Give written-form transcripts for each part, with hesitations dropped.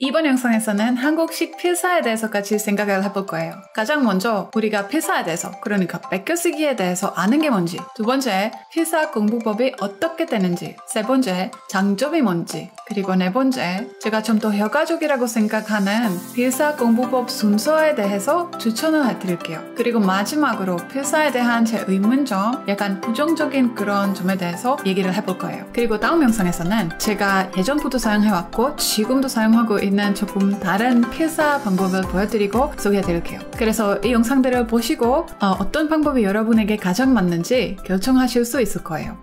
이번 영상에서는 한국식 필사에 대해서 같이 생각을 해볼 거예요. 가장 먼저 우리가 필사에 대해서, 그러니까 베껴쓰기에 대해서 아는 게 뭔지, 두 번째, 필사 공부법이 어떻게 되는지, 세 번째, 장점이 뭔지, 그리고 네 번째, 제가 좀 더 효과적이라고 생각하는 필사 공부법 순서에 대해서 추천을 해드릴게요. 그리고 마지막으로 필사에 대한 제 의문점, 약간 부정적인 그런 점에 대해서 얘기를 해볼 거예요. 그리고 다음 영상에서는 제가 예전부터 사용해왔고 지금도 사용하고 있는 조금 다른 필사 방법을 보여드리고 소개해드릴게요. 그래서 이 영상들을 보시고 어떤 방법이 여러분에게 가장 맞는지 결정하실 수 있을 거예요.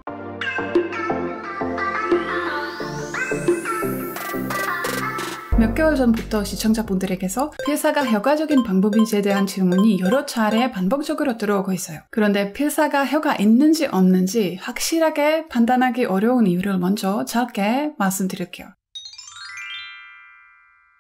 몇 개월 전부터 시청자분들에게서 필사가 효과적인 방법인지에 대한 질문이 여러 차례 반복적으로 들어오고 있어요. 그런데 필사가 효과 있는지 없는지 확실하게 판단하기 어려운 이유를 먼저 짧게 말씀드릴게요.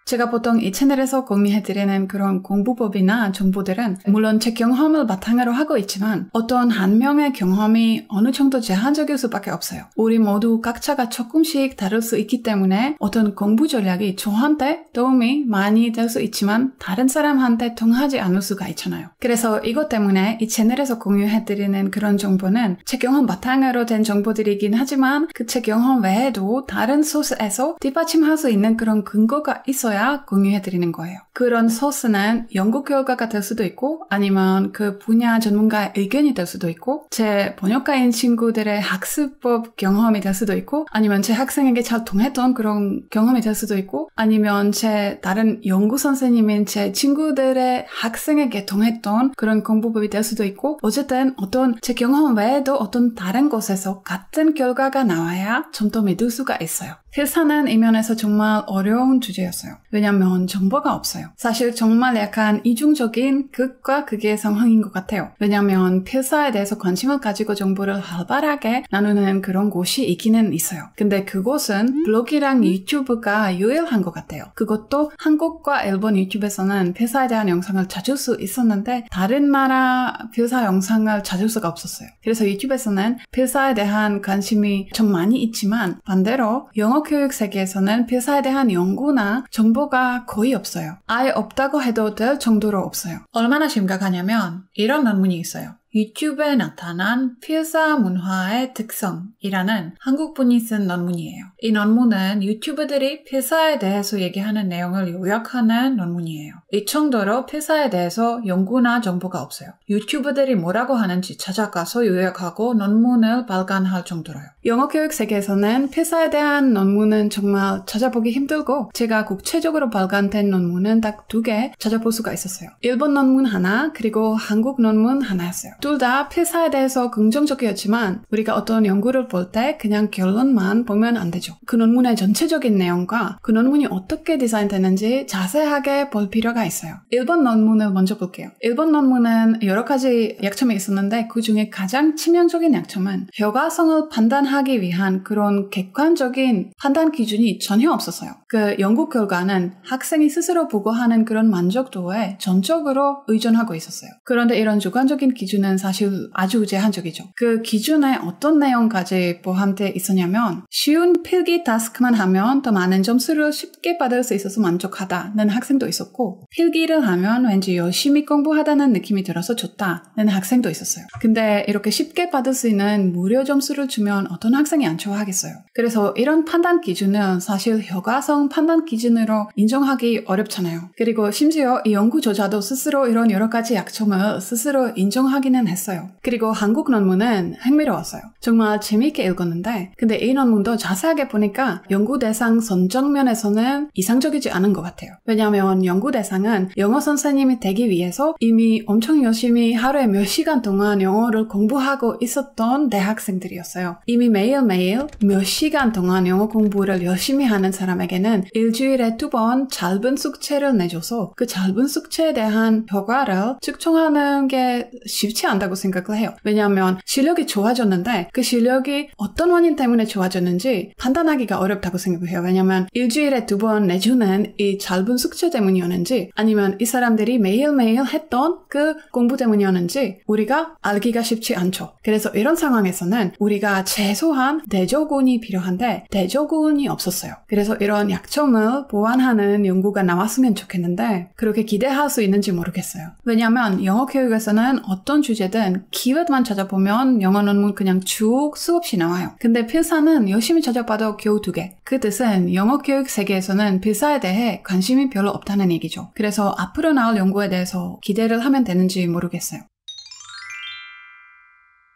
제가 보통 이 채널에서 공유해드리는 그런 공부법이나 정보들은 물론 제 경험을 바탕으로 하고 있지만 어떤 한 명의 경험이 어느 정도 제한적일 수밖에 없어요. 우리 모두 각자가 조금씩 다를 수 있기 때문에 어떤 공부 전략이 저한테 도움이 많이 될 수 있지만 다른 사람한테 통하지 않을 수가 있잖아요. 그래서 이것 때문에 이 채널에서 공유해드리는 그런 정보는 제 경험 바탕으로 된 정보들이긴 하지만 그 제 경험 외에도 다른 소스에서 뒷받침할 수 있는 그런 근거가 있어야 공유해드리는 거예요. 그런 소스는 연구 결과가 될 수도 있고 아니면 그 분야 전문가의 의견이 될 수도 있고 제 번역가인 친구들의 학습법 경험이 될 수도 있고 아니면 제 학생에게 잘 통했던 그런 경험이 될 수도 있고 아니면 제 다른 연구 선생님인 제 친구들의 학생에게 통했던 그런 공부법이 될 수도 있고 어쨌든 어떤 제 경험 외에도 어떤 다른 곳에서 같은 결과가 나와야 좀 더 믿을 수가 있어요. 필사는 이 면에서 정말 어려운 주제였어요. 왜냐면 정보가 없어요. 사실 정말 약간 이중적인 극과 극의 상황인 것 같아요. 왜냐면 필사에 대해서 관심을 가지고 정보를 활발하게 나누는 그런 곳이 있기는 있어요. 근데 그곳은 블로그랑 유튜브가 유일한 것 같아요. 그것도 한국과 일본 유튜브에서는 필사에 대한 영상을 찾을 수 있었는데 다른 나라 필사 영상을 찾을 수가 없었어요. 그래서 유튜브에서는 필사에 대한 관심이 좀 많이 있지만 반대로 영어 교육 세계에서는 필사에 대한 연구나 정보가 거의 없어요. 아예 없다고 해도 될 정도로 없어요. 얼마나 심각하냐면 이런 논문이 있어요. 유튜브에 나타난 필사 문화의 특성이라는 한국분이 쓴 논문이에요. 이 논문은 유튜브들이 필사에 대해서 얘기하는 내용을 요약하는 논문이에요. 이 정도로 필사에 대해서 연구나 정보가 없어요. 유튜브들이 뭐라고 하는지 찾아가서 요약하고 논문을 발간할 정도로요. 영어 교육 세계에서는 필사에 대한 논문은 정말 찾아보기 힘들고 제가 국제적으로 발간된 논문은 딱 2개 찾아볼 수가 있었어요. 일본 논문 하나 그리고 한국 논문 하나였어요. 둘 다 필사에 대해서 긍정적이었지만 우리가 어떤 연구를 볼 때 그냥 결론만 보면 안 되죠. 그 논문의 전체적인 내용과 그 논문이 어떻게 디자인되는지 자세하게 볼 필요가 있어요. 일본 논문을 먼저 볼게요. 일본 논문은 여러 가지 약점이 있었는데 그 중에 가장 치명적인 약점은 효과성을 판단하기 위한 그런 객관적인 판단 기준이 전혀 없었어요. 그 연구 결과는 학생이 스스로 보고하는 그런 만족도에 전적으로 의존하고 있었어요. 그런데 이런 주관적인 기준은 사실 아주 제한적이죠. 그 기준에 어떤 내용까지 포함되어 있었냐면 쉬운 필기 타스크만 하면 더 많은 점수를 쉽게 받을 수 있어서 만족하다는 학생도 있었고 필기를 하면 왠지 열심히 공부하다는 느낌이 들어서 좋다는 학생도 있었어요. 근데 이렇게 쉽게 받을 수 있는 무료 점수를 주면 어떤 학생이 안 좋아하겠어요. 그래서 이런 판단 기준은 사실 효과성 판단 기준으로 인정하기 어렵잖아요. 그리고 심지어 이 연구조자도 스스로 이런 여러 가지 약점을 스스로 인정하기는 했어요. 그리고 한국 논문은 흥미로웠어요. 정말 재미있게 읽었는데 근데 이 논문도 자세하게 보니까 연구 대상 선정 면에서는 이상적이지 않은 것 같아요. 왜냐하면 연구 대상은 영어 선생님이 되기 위해서 이미 엄청 열심히 하루에 몇 시간 동안 영어를 공부하고 있었던 대학생들이었어요. 이미 매일매일 몇 시간 동안 영어 공부를 열심히 하는 사람에게는 일주일에 2번 짧은 숙제를 내줘서 그 짧은 숙제에 대한 효과를 측정하는 게 쉽지 않다고 생각을 해요. 왜냐하면 실력이 좋아졌는데 그 실력이 어떤 원인 때문에 좋아졌는지 판단하기가 어렵다고 생각해요. 왜냐하면 일주일에 2번 내주는 이 짧은 숙제 때문이었는지 아니면 이 사람들이 매일매일 했던 그 공부 때문이었는지 우리가 알기가 쉽지 않죠. 그래서 이런 상황에서는 우리가 최소한 대조군이 필요한데 대조군이 없었어요. 그래서 이런 약점을 보완하는 연구가 나왔으면 좋겠는데 그렇게 기대할 수 있는지 모르겠어요. 왜냐하면 영어 교육에서는 어떤 주제든 키워드만 찾아보면 영어 논문 그냥 쭉 수없이 나와요. 근데 필사는 열심히 찾아봐도 겨우 2개. 그 뜻은 영어 교육 세계에서는 필사에 대해 관심이 별로 없다는 얘기죠. 그래서 앞으로 나올 연구에 대해서 기대를 하면 되는지 모르겠어요.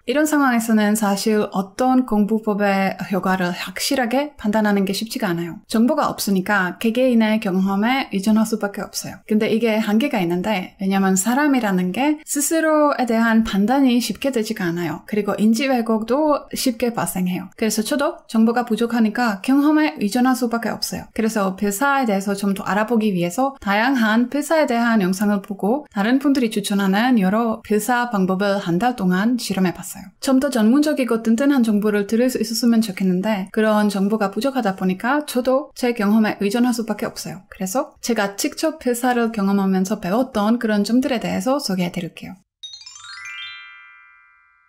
이런 상황에서는 사실 어떤 공부법의 효과를 확실하게 판단하는 게 쉽지가 않아요. 정보가 없으니까 개개인의 경험에 의존할 수밖에 없어요. 근데 이게 한계가 있는데 왜냐면 사람이라는 게 스스로에 대한 판단이 쉽게 되지가 않아요. 그리고 인지 왜곡도 쉽게 발생해요. 그래서 저도 정보가 부족하니까 경험에 의존할 수밖에 없어요. 그래서 필사에 대해서 좀 더 알아보기 위해서 다양한 필사에 대한 영상을 보고 다른 분들이 추천하는 여러 필사 방법을 한 달 동안 실험해봤어요. 좀 더 전문적이고 튼튼한 정보를 들을 수 있었으면 좋겠는데 그런 정보가 부족하다 보니까 저도 제 경험에 의존할 수밖에 없어요. 그래서 제가 직접 필사를 경험하면서 배웠던 그런 점들에 대해서 소개해드릴게요.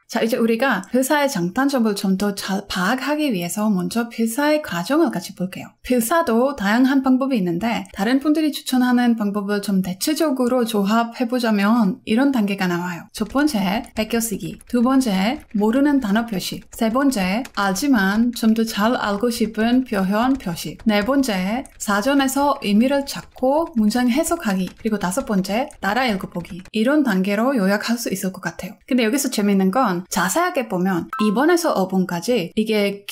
자, 이제 우리가 필사의 장단점을 좀 더 잘 파악하기 위해서 먼저 필사의 과정을 같이 볼게요. 필사도 다양한 방법이 있는데 다른 분들이 추천하는 방법을 좀 대체적으로 조합해보자면 이런 단계가 나와요. 첫 번째, 베껴쓰기. 두 번째, 모르는 단어 표시. 세 번째, 알지만 좀 더 잘 알고 싶은 표현 표시. 네 번째, 사전에서 의미를 찾고 문장 해석하기. 그리고 다섯 번째, 따라 읽어보기. 이런 단계로 요약할 수 있을 것 같아요. 근데 여기서 재밌는 건 자세하게 보면 2번에서 5번까지 이게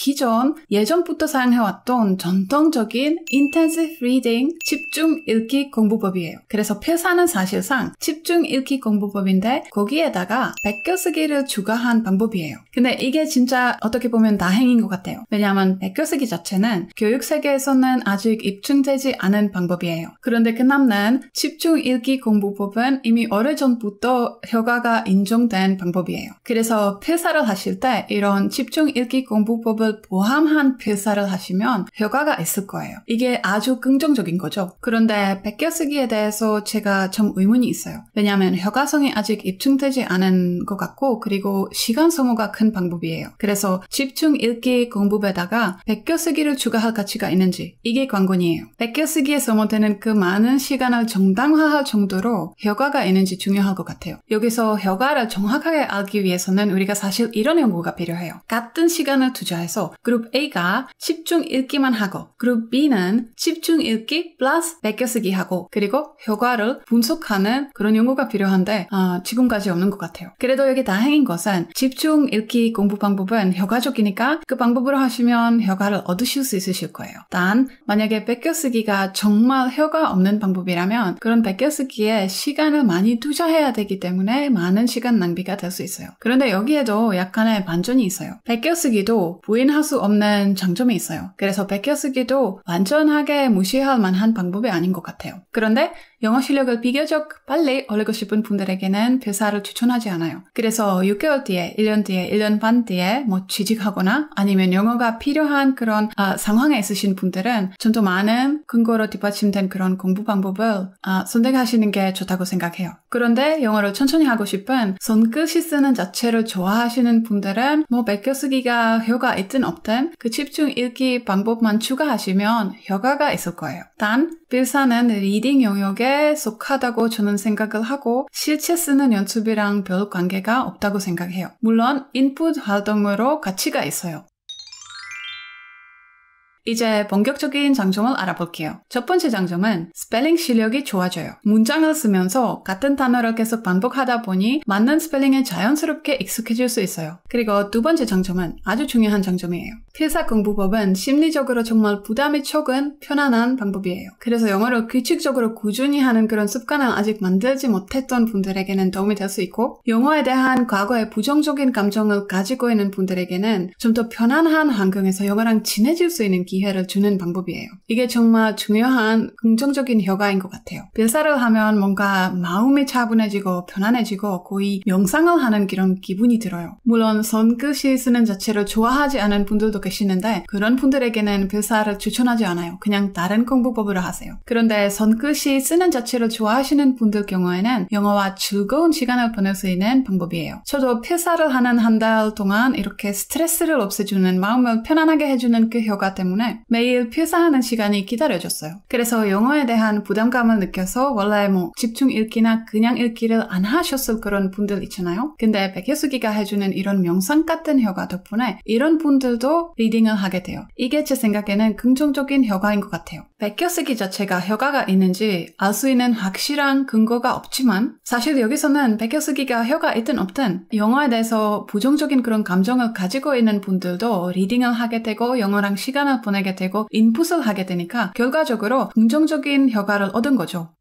예전부터 사용해왔던 전통적인 intensive reading 집중 읽기 공부법이에요. 그래서 필사는 사실상 집중 읽기 공부법인데 거기에다가 베껴쓰기를 추가한 방법이에요. 근데 이게 진짜 어떻게 보면 다행인 것 같아요. 왜냐하면 베껴쓰기 자체는 교육 세계에서는 아직 입증되지 않은 방법이에요. 그런데 그 남는 집중 읽기 공부법은 이미 오래전부터 효과가 인정된 방법이에요. 그래서 필사를 하실 때 이런 집중 읽기 공부법을 포함한 필사를 하시면 효과가 있을 거예요. 이게 아주 긍정적인 거죠. 그런데 베껴쓰기에 대해서 제가 좀 의문이 있어요. 왜냐하면 효과성이 아직 입증되지 않은 것 같고 그리고 시간 소모가 큰 방법이에요. 그래서 집중 읽기 공부법에다가 베껴쓰기를 추가할 가치가 있는지 이게 관건이에요. 베껴쓰기에 소모되는 그 많은 시간을 정당화할 정도로 효과가 있는지 중요할 것 같아요. 여기서 효과를 정확하게 알기 위해서는 우리가 사실 이런 연구가 필요해요. 같은 시간을 투자해서 그룹 A가 집중 읽기만 하고 그룹 B는 집중 읽기 플러스 베껴쓰기 하고 그리고 효과를 분석하는 그런 연구가 필요한데 지금까지 없는 것 같아요. 그래도 여기 다행인 것은 집중 읽기 공부 방법은 효과적이니까 그 방법으로 하시면 효과를 얻으실 수 있으실 거예요. 단 만약에 베껴쓰기가 정말 효과 없는 방법이라면 그런 베껴쓰기에 시간을 많이 투자해야 되기 때문에 많은 시간 낭비가 될 수 있어요. 그런데 여기에도 약간의 반전이 있어요. 베껴쓰기도 부인할 수 없는 장점이 있어요. 그래서 베껴쓰기도 완전하게 무시할 만한 방법이 아닌 것 같아요. 그런데 영어 실력을 비교적 빨리 올리고 싶은 분들에게는 필사를 추천하지 않아요. 그래서 6개월 뒤에, 1년 뒤에, 1년 반 뒤에 취직하거나 아니면 영어가 필요한 그런 상황에 있으신 분들은 좀 더 많은 근거로 뒷받침된 그런 공부 방법을 선택하시는 게 좋다고 생각해요. 그런데 영어를 천천히 하고 싶은 손글씨 쓰는 자체를 좋아하시는 분들은 베껴쓰기가 효과 있든 없든 그 집중 읽기 방법만 추가하시면 효과가 있을 거예요. 단 필사는 리딩 영역에 속하다고 저는 생각을 하고 실제 쓰는 연습이랑 별 관계가 없다고 생각해요. 물론 인풋 활동으로 가치가 있어요. 이제 본격적인 장점을 알아볼게요. 첫 번째 장점은 스펠링 실력이 좋아져요. 문장을 쓰면서 같은 단어를 계속 반복하다 보니 맞는 스펠링에 자연스럽게 익숙해질 수 있어요. 그리고 두 번째 장점은 아주 중요한 장점이에요. 필사 공부법은 심리적으로 정말 부담이 적은 편안한 방법이에요. 그래서 영어를 규칙적으로 꾸준히 하는 그런 습관을 아직 만들지 못했던 분들에게는 도움이 될 수 있고 영어에 대한 과거의 부정적인 감정을 가지고 있는 분들에게는 좀 더 편안한 환경에서 영어랑 친해질 수 있는 기회를 주는 방법이에요. 이게 정말 중요한 긍정적인 효과인 것 같아요. 필사를 하면 뭔가 마음이 차분해지고 편안해지고 거의 명상을 하는 그런 기분이 들어요. 물론 손글씨 쓰는 자체를 좋아하지 않은 분들도 계시는데 그런 분들에게는 필사를 추천하지 않아요. 그냥 다른 공부법으로 하세요. 그런데 손글씨 쓰는 자체를 좋아하시는 분들 경우에는 영어와 즐거운 시간을 보낼 수 있는 방법이에요. 저도 필사를 하는 한 달 동안 이렇게 스트레스를 없애주는 마음을 편안하게 해주는 그 효과 때문에 때문에 매일 필사하는 시간이 기다려졌어요. 그래서 영어에 대한 부담감을 느껴서 원래 집중 읽기나 그냥 읽기를 안 하셨을 그런 분들 있잖아요. 근데 백효수기가 해주는 이런 명상 같은 효과 덕분에 이런 분들도 리딩을 하게 돼요. 이게 제 생각에는 긍정적인 효과인 것 같아요. 백효수기 자체가 효과가 있는지 알 수 있는 확실한 근거가 없지만 사실 여기서는 백효수기가 효과가 있든 없든 영어에 대해서 부정적인 그런 감정을 가지고 있는 분들도 리딩을 하게 되고 영어랑 시간을 보내게 되고 인풋을 하게 되니까 결과적으로 긍정적인 효과를 얻은 거죠.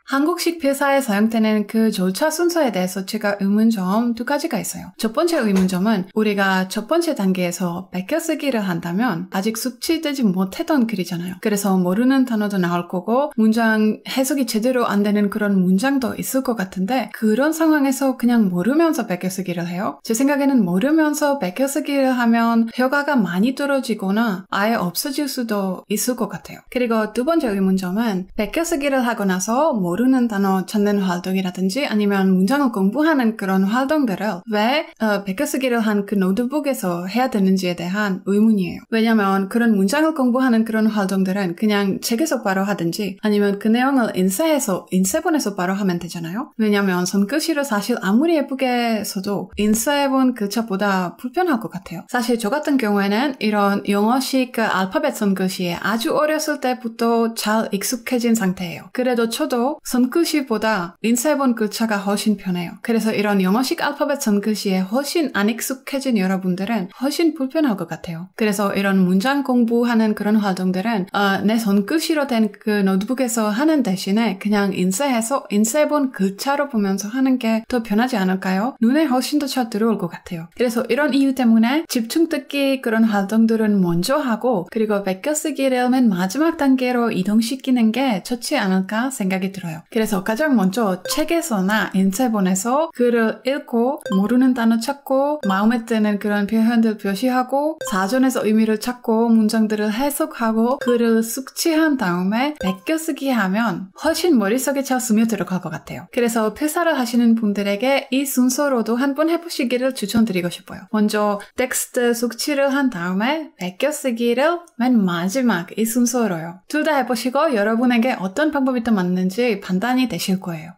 한국식 필사에 사용되는 그 절차 순서에 대해서 제가 의문점 2가지가 있어요. 첫 번째 의문점은 우리가 첫 번째 단계에서 베껴쓰기를 한다면 아직 숙지되지 못했던 글이잖아요. 그래서 모르는 단어도 나올 거고 문장 해석이 제대로 안 되는 그런 문장도 있을 것 같은데 그런 상황에서 그냥 모르면서 베껴쓰기를 해요. 제 생각에는 모르면서 베껴쓰기를 하면 효과가 많이 떨어지거나 아예 없어질 수도 있을 것 같아요. 그리고 두 번째 의문점은 베껴쓰기를 하고 나서 모르는 단어 찾는 활동이라든지 아니면 문장을 공부하는 그런 활동들을 왜 베껴쓰기를 한 그 노트북에서 해야 되는지에 대한 의문이에요. 왜냐면 그런 문장을 공부하는 그런 활동들은 그냥 책에서 바로 하든지 아니면 그 내용을 인쇄본에서 바로 하면 되잖아요. 왜냐면 손글씨를 사실 아무리 예쁘게 써도 인쇄본 글자보다 불편할 것 같아요. 사실 저 같은 경우에는 이런 영어식 그 알파벳 손글씨에 아주 어렸을 때부터 잘 익숙해진 상태예요. 그래도 저도 손글씨보다 인쇄본 글자가 훨씬 편해요. 그래서 이런 영어식 알파벳 손글씨에 훨씬 안 익숙해진 여러분들은 훨씬 불편할 것 같아요. 그래서 이런 문장 공부하는 그런 활동들은 내 손글씨로 된 그 노트북에서 하는 대신에 그냥 인쇄해서 인쇄본 글자로 보면서 하는 게 더 편하지 않을까요? 눈에 훨씬 더 잘 들어올 것 같아요. 그래서 이런 이유 때문에 집중 듣기 그런 활동들은 먼저 하고 그리고 베껴쓰기를 맨 마지막 단계로 이동시키는 게 좋지 않을까 생각이 들어요. 그래서 가장 먼저 책에서나 인쇄본에서 글을 읽고 모르는 단어 찾고 마음에 드는 그런 표현들 표시하고 사전에서 의미를 찾고 문장들을 해석하고 글을 숙지한 다음에 베껴쓰기 하면 훨씬 머릿속에 잘 스며들어갈 것 같아요. 그래서 필사를 하시는 분들에게 이 순서로도 한번 해보시기를 추천드리고 싶어요. 먼저 텍스트 숙지를 한 다음에 베껴쓰기를 맨 마지막 이 순서로요. 둘 다 해보시고 여러분에게 어떤 방법이 더 맞는지 판단이 되실 거예요.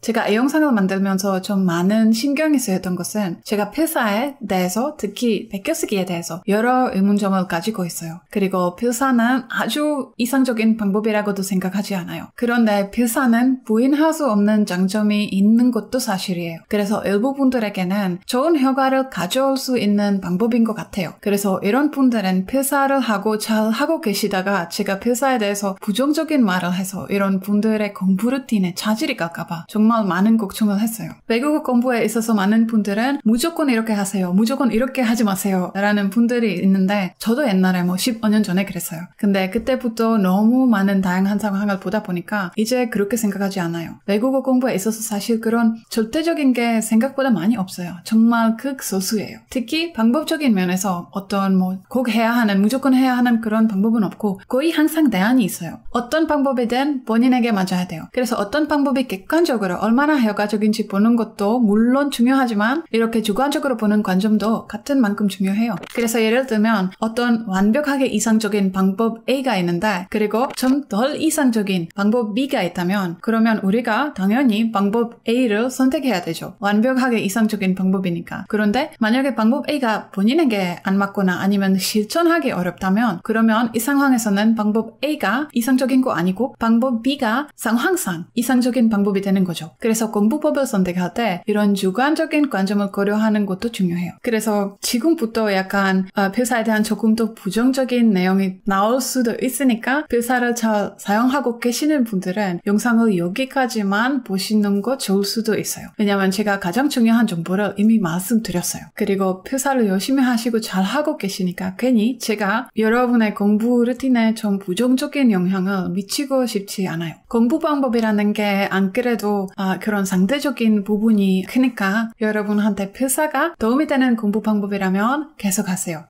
제가 이 영상을 만들면서 좀 많은 신경이 쓰였던 것은 제가 필사에 대해서 특히 베껴쓰기에 대해서 여러 의문점을 가지고 있어요. 그리고 필사는 아주 이상적인 방법이라고도 생각하지 않아요. 그런데 필사는 부인할 수 없는 장점이 있는 것도 사실이에요. 그래서 일부 분들에게는 좋은 효과를 가져올 수 있는 방법인 것 같아요. 그래서 이런 분들은 필사를 하고 잘 하고 계시다가 제가 필사에 대해서 부정적인 말을 해서 이런 분들의 공부 루틴에 차질이 갈까봐 정말 많은 걱정을 했어요. 외국어 공부에 있어서 많은 분들은 무조건 이렇게 하세요. 무조건 이렇게 하지 마세요. 라는 분들이 있는데 저도 옛날에 15년 전에 그랬어요. 근데 그때부터 너무 많은 다양한 상황을 보다 보니까 이제 그렇게 생각하지 않아요. 외국어 공부에 있어서 사실 그런 절대적인 게 생각보다 많이 없어요. 정말 극소수예요. 특히 방법적인 면에서 어떤 꼭 해야 하는, 무조건 해야 하는 그런 방법은 없고 거의 항상 대안이 있어요. 어떤 방법이든 본인에게 맞아야 돼요. 그래서 어떤 방법이 객관적으로 얼마나 효과적인지 보는 것도 물론 중요하지만 이렇게 주관적으로 보는 관점도 같은 만큼 중요해요. 그래서 예를 들면 어떤 완벽하게 이상적인 방법 A가 있는데 그리고 좀 덜 이상적인 방법 B가 있다면 그러면 우리가 당연히 방법 A를 선택해야 되죠. 완벽하게 이상적인 방법이니까. 그런데 만약에 방법 A가 본인에게 안 맞거나 아니면 실천하기 어렵다면 그러면 이 상황에서는 방법 A가 이상적인 거 아니고 방법 B가 상황상 이상적인 방법이 되는 거죠. 그래서 공부법을 선택할 때 이런 주관적인 관점을 고려하는 것도 중요해요. 그래서 지금부터 약간 필사에 대한 조금 더 부정적인 내용이 나올 수도 있으니까 필사를 잘 사용하고 계시는 분들은 영상을 여기까지만 보시는 거 좋을 수도 있어요. 왜냐면 제가 가장 중요한 정보를 이미 말씀드렸어요. 그리고 필사를 열심히 하시고 잘 하고 계시니까 괜히 제가 여러분의 공부 루틴에 좀 부정적인 영향을 미치고 싶지 않아요. 공부 방법이라는 게 안 그래도 그런 상대적인 부분이 크니까 여러분한테 필사가 도움이 되는 공부 방법이라면 계속하세요.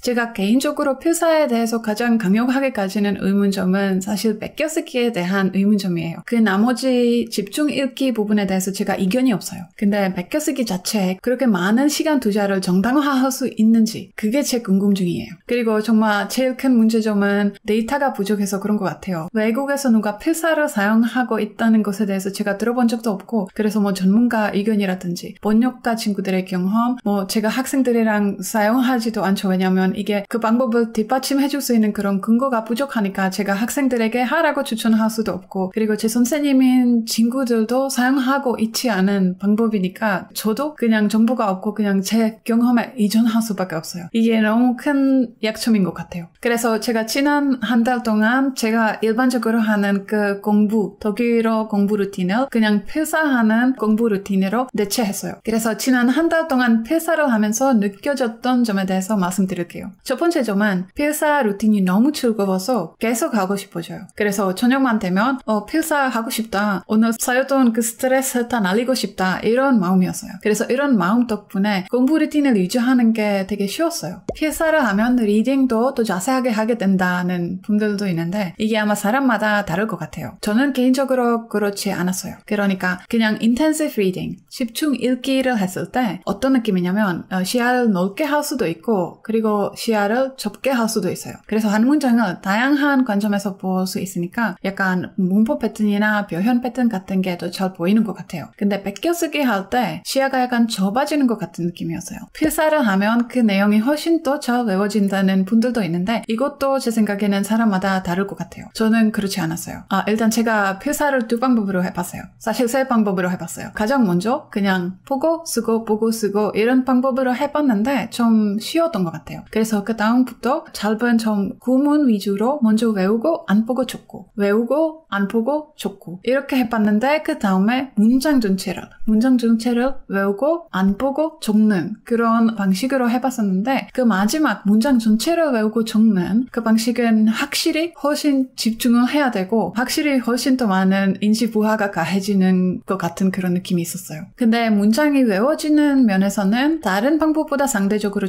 제가 개인적으로 필사에 대해서 가장 강력하게 가지는 의문점은 사실 베껴쓰기에 대한 의문점이에요. 그 나머지 집중 읽기 부분에 대해서 제가 이견이 없어요. 근데 베껴쓰기 자체에 그렇게 많은 시간 투자를 정당화할 수 있는지 그게 제 궁금증이에요. 그리고 정말 제일 큰 문제점은 데이터가 부족해서 그런 것 같아요. 외국에서 누가 필사를 사용하고 있다는 것에 대해서 제가 들어본 적도 없고 그래서 뭐 전문가 의견이라든지 번역가 친구들의 경험 제가 학생들이랑 사용하지도 않죠. 왜냐하면 이게 그 방법을 뒷받침해줄 수 있는 그런 근거가 부족하니까 제가 학생들에게 하라고 추천할 수도 없고 그리고 제 선생님인 친구들도 사용하고 있지 않은 방법이니까 저도 그냥 정보가 없고 그냥 제 경험에 의존할 수밖에 없어요. 이게 너무 큰 약점인 것 같아요. 그래서 제가 지난 한 달 동안 제가 일반적으로 하는 그 공부, 독일어 공부 루틴을 그냥 필사하는 공부 루틴으로 대체했어요. 그래서 지난 한 달 동안 필사를 하면서 느껴졌던 점에 대해서 말씀드릴게요. 첫 번째 점은 필사 루틴이 너무 즐거워서 계속 하고 싶어져요. 그래서 저녁만 되면 필사하고 싶다. 오늘 쌓였던 그 스트레스 다 날리고 싶다. 이런 마음이었어요. 그래서 이런 마음 덕분에 공부 루틴을 유지하는 게 되게 쉬웠어요. 필사를 하면 리딩도 더 자세하게 하게 된다는 분들도 있는데 이게 아마 사람마다 다를 것 같아요. 저는 개인적으로 그렇지 않았어요. 그러니까 그냥 intensive reading, 집중 읽기를 했을 때 어떤 느낌이냐면 시야를 넓게 할 수도 있고 그리고 시야를 좁게 할 수도 있어요. 그래서 한 문장을 다양한 관점에서 볼 수 있으니까 약간 문법 패턴이나 표현 패턴 같은 게 더 잘 보이는 것 같아요. 근데 베껴쓰기 할 때 시야가 약간 좁아지는 것 같은 느낌이었어요. 필사를 하면 그 내용이 훨씬 더 잘 외워진다는 분들도 있는데 이것도 제 생각에는 사람마다 다를 것 같아요. 저는 그렇지 않았어요. 일단 제가 필사를 두 방법으로 해봤어요. 사실 세 방법으로 해봤어요. 가장 먼저 그냥 보고 쓰고 보고 쓰고 이런 방법으로 해봤는데 좀 쉬웠던 것 같아요. 그래서 그 다음부터 짧은 좀 구문 위주로 먼저 외우고 안 보고 적고 외우고 안 보고 적고 이렇게 해봤는데 그 다음에 문장 전체를 외우고 안 보고 적는 그런 방식으로 해봤었는데 그 마지막 문장 전체를 외우고 적는 그 방식은 확실히 훨씬 집중을 해야 되고 확실히 훨씬 더 많은 인지 부하가 가해지는 것 같은 그런 느낌이 있었어요. 근데 문장이 외워지는 면에서는 다른 방법보다 상대적으로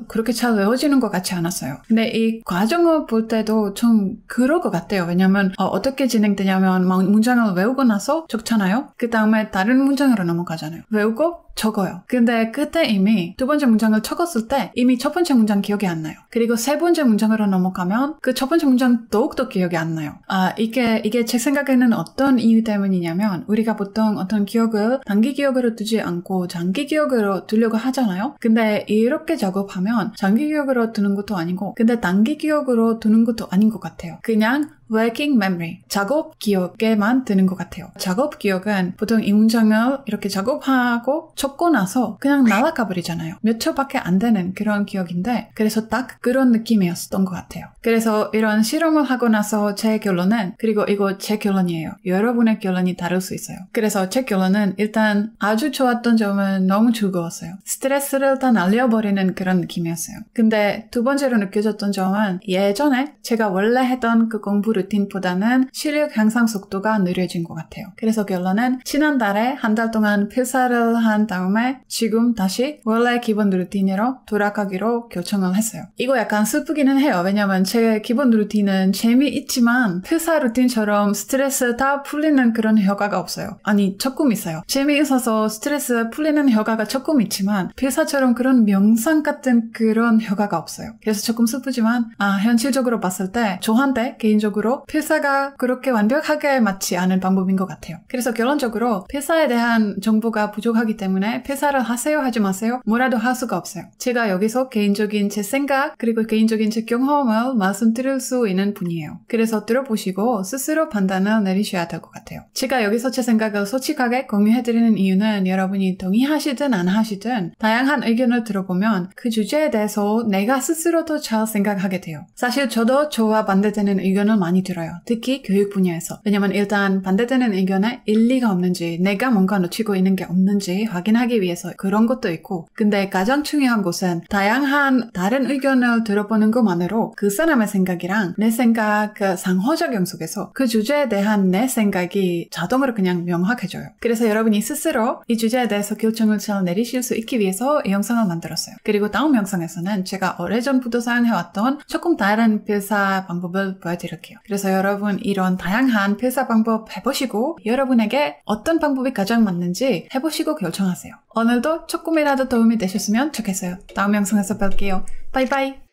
그렇게 잘 외워지는 것 같지 않았어요. 근데 이 과정을 볼 때도 좀 그럴 것 같아요. 왜냐면 어떻게 진행되냐면 문장을 외우고 나서 적잖아요. 그 다음에 다른 문장으로 넘어가잖아요. 외우고 적어요. 근데 그때 이미 두 번째 문장을 적었을 때 이미 첫 번째 문장 기억이 안 나요. 그리고 세 번째 문장으로 넘어가면 그 첫 번째 문장 더욱더 기억이 안 나요. 이게 제 생각에는 어떤 이유 때문이냐면 우리가 보통 어떤 기억을 단기 기억으로 두지 않고 장기 기억으로 두려고 하잖아요. 근데 이렇게 작업하면 장기 기억으로 두는 것도 아니고 근데 단기 기억으로 두는 것도 아닌 것 같아요. 그냥 working memory, 작업 기억에만 드는 것 같아요. 작업 기억은 보통 이 문장을 이렇게 작업하고 적고 나서 그냥 날아가 버리잖아요. 몇 초밖에 안 되는 그런 기억인데 그래서 딱 그런 느낌이었던 것 같아요. 그래서 이런 실험을 하고 나서 제 결론은 그리고 이거 제 결론이에요. 여러분의 결론이 다를 수 있어요. 그래서 제 결론은 일단 아주 좋았던 점은 너무 즐거웠어요. 스트레스를 다 날려버리는 그런 느낌이었어요. 근데 두 번째로 느껴졌던 점은 예전에 제가 원래 했던 그 공부 루틴보다는 실력 향상 속도가 느려진 것 같아요. 그래서 결론은 지난달에 한 달 동안 필사를 한 다음에 지금 다시 원래 기본 루틴으로 돌아가기로 결정을 했어요. 이거 약간 슬프기는 해요. 왜냐면 제 기본 루틴은 재미있지만 필사 루틴처럼 스트레스 다 풀리는 그런 효과가 없어요. 아니 조금 있어요. 재미있어서 스트레스 풀리는 효과가 조금 있지만 필사처럼 그런 명상 같은 그런 효과가 없어요. 그래서 조금 슬프지만 현실적으로 봤을 때 저한테 개인적으로 필사가 그렇게 완벽하게 맞지 않은 방법인 것 같아요. 그래서 결론적으로 필사에 대한 정보가 부족하기 때문에 필사를 하세요 하지 마세요 뭐라도 할 수가 없어요. 제가 여기서 개인적인 제 생각 그리고 개인적인 제 경험을 말씀드릴 수 있는 분이에요. 그래서 들어보시고 스스로 판단을 내리셔야 될 것 같아요. 제가 여기서 제 생각을 솔직하게 공유해드리는 이유는 여러분이 동의하시든 안 하시든 다양한 의견을 들어보면 그 주제에 대해서 내가 스스로 더 잘 생각하게 돼요. 사실 저도 저와 반대되는 의견을 많이 들어요. 특히 교육 분야에서. 왜냐면 일단 반대되는 의견에 일리가 없는지 내가 뭔가 놓치고 있는 게 없는지 확인하기 위해서 그런 것도 있고, 근데 가장 중요한 것은 다양한 다른 의견을 들어보는 것만으로 그 사람의 생각이랑 내 생각 그 상호작용 속에서 그 주제에 대한 내 생각이 자동으로 그냥 명확해져요. 그래서 여러분이 스스로 이 주제에 대해서 결정을 잘 내리실 수 있기 위해서 이 영상을 만들었어요. 그리고 다음 영상에서는 제가 오래전부터 사용해왔던 조금 다른 필사 방법을 보여드릴게요. 그래서 여러분 이런 다양한 필사 방법 해보시고 여러분에게 어떤 방법이 가장 맞는지 해보시고 결정하세요. 오늘도 조금이라도 도움이 되셨으면 좋겠어요. 다음 영상에서 뵐게요. 바이바이.